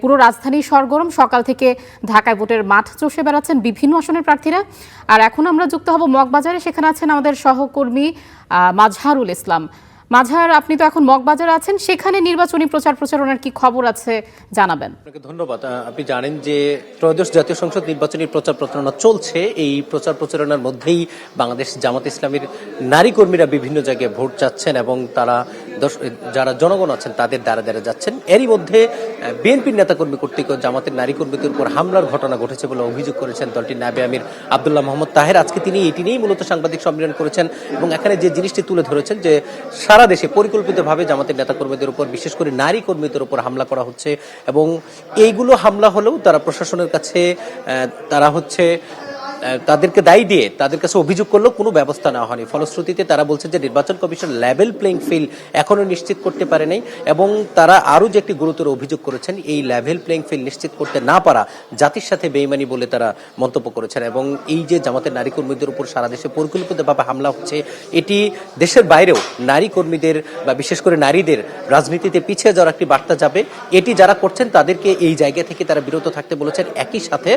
পুরো রাজধানী সরগরম। সকাল থেকে ঢাকায় ভোটের মাঠ চষে বেড়াচ্ছেন বিভিন্ন আসনের প্রার্থীরা। আর এখন আমরা যুক্ত হব মগবাজারে, সেখানে আছেন আমাদের সহকর্মী মাজহারুল ইসলাম। মাজহার, আপনি তো এখন মগবাজারে আছেন, সেখানে নির্বাচনী প্রচারণার কি খবর আছে জানাবেন। আপনাকে ধন্যবাদ। আপনি জানেন যে ত্রয়োদশ জাতীয় সংসদ নির্বাচনী প্রচারণা চলছে। এই প্রচারণার মধ্যেই বাংলাদেশ জামাত ইসলামীর নারী কর্মীরা বিভিন্ন জায়গায় ভোট চাচ্ছেন এবং তারা যারা জনগণ আছেন তাদের দ্বারা দ্বারা যাচ্ছেন। এরই মধ্যে বিএনপির নেতাকর্মী কর্তৃক জামাতের নারী কর্মীদের উপর হামলার ঘটনা ঘটেছে বলে অভিযোগ করেছেন দলটির নায়েবে আমির আব্দুল্লাহ মোহাম্মদ তাহের। আজকে তিনি এটি নিয়েই মূলত সাংবাদিক সম্মেলন করেছেন এবং এখানে যে জিনিসটি তুলে ধরেছেন যে সারা দেশে পরিকল্পিতভাবে জামাতের নেতাকর্মীদের উপর, বিশেষ করে নারী কর্মীদের উপর হামলা করা হচ্ছে এবং এইগুলো হামলা হলেও তারা প্রশাসনের কাছে তাদেরকে দায়ী দিয়ে তাদের কাছে অভিযোগ করলেও কোনো ব্যবস্থা নেওয়া হয়নি। ফলশ্রুতিতে তারা বলছেন যে নির্বাচন কমিশন লেভেল প্লেইং ফিল্ড এখনো নিশ্চিত করতে পারে নাই এবং তারা আরও যে একটি গুরুতর অভিযোগ করেছেন, এই লেভেল প্লেইং ফিল্ড নিশ্চিত করতে না পারা জাতির সাথে বেইমানি বলে তারা মন্তব্য করেছেন। এবং এই যে জামাতের নারী কর্মীদের উপর সারা দেশে পরিকল্পিতভাবে হামলা হচ্ছে, এটি দেশের বাইরেও নারী কর্মীদের বা বিশেষ করে নারীদের রাজনীতিতে পিছিয়ে যাওয়ার একটি বার্তা যাবে। এটি যারা করছেন তাদেরকে এই জায়গা থেকে তারা বিরত থাকতে বলেছেন। একই সাথে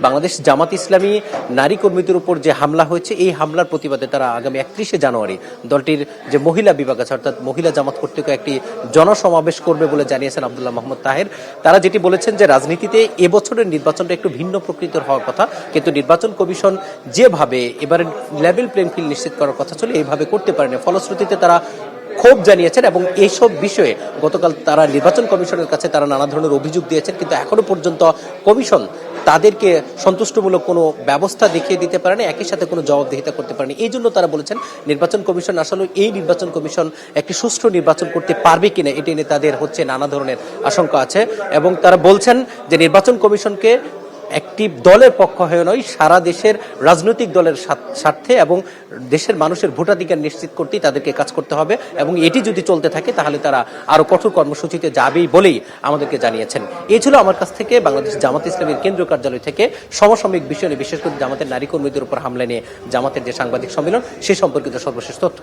বাংলাদেশ জামাত ইসলামী নারী কর্মীদের উপর যে হামলা হয়েছে, এই হামলার প্রতিবাদে তারা আগামী 31শে জানুয়ারি দলটির যে মহিলা বিভাগ আছে অর্থাৎ মহিলা জামাত কর্তৃক একটি জনসমাবেশ করবে বলে জানিয়েছেন আব্দুল্লাহ মোহাম্মদ তাহের। তারা যেটি বলেছেন যে রাজনীতিতে এবছরের নির্বাচনটা একটু ভিন্ন প্রকৃতির হওয়ার কথা, কিন্তু নির্বাচন কমিশন যেভাবে এবারে লেভেল প্লেইং ফিল্ড নিশ্চিত করার কথা ছিল এইভাবে করতে পারেনি। ফলশ্রুতিতে তারা ক্ষোভ জানিয়েছেন এবং এইসব বিষয়ে গতকাল তারা নির্বাচন কমিশনের কাছে তারা নানা ধরনের অভিযোগ দিয়েছেন, কিন্তু এখনো পর্যন্ত কমিশন তাদেরকে সন্তুষ্টমূলক কোনো ব্যবস্থা দেখিয়ে দিতে পারেনি, একই সাথে কোনো জবাবদিহিতা করতে পারেনি। এই জন্য তারা বলেছেন নির্বাচন কমিশন আসলে এই নির্বাচন কমিশন একটি সুষ্ঠু নির্বাচন করতে পারবে কিনা এটি নিয়ে তাদের নানা ধরনের আশঙ্কা আছে এবং তারা বলছেন যে নির্বাচন কমিশনকে একটি দলের পক্ষ হয়ে নয়, সারা দেশের রাজনৈতিক দলের স্বার্থে এবং দেশের মানুষের ভোটাধিকার নিশ্চিত করতেই তাদেরকে কাজ করতে হবে এবং এটি যদি চলতে থাকে তাহলে তারা আরো কঠোর কর্মসূচিতে যাবেই বলেই আমাদেরকে জানিয়েছেন। এই ছিল আমার কাছ থেকে বাংলাদেশ জামাত ইসলামীর কেন্দ্রীয় কার্যালয় থেকে সমসাময়িক বিষয় নিয়ে, বিশেষ করে জামাতের নারী কর্মীদের উপর হামলা নিয়ে জামাতের যে সাংবাদিক সম্মেলন সে সম্পর্কিত সর্বশেষ তথ্য।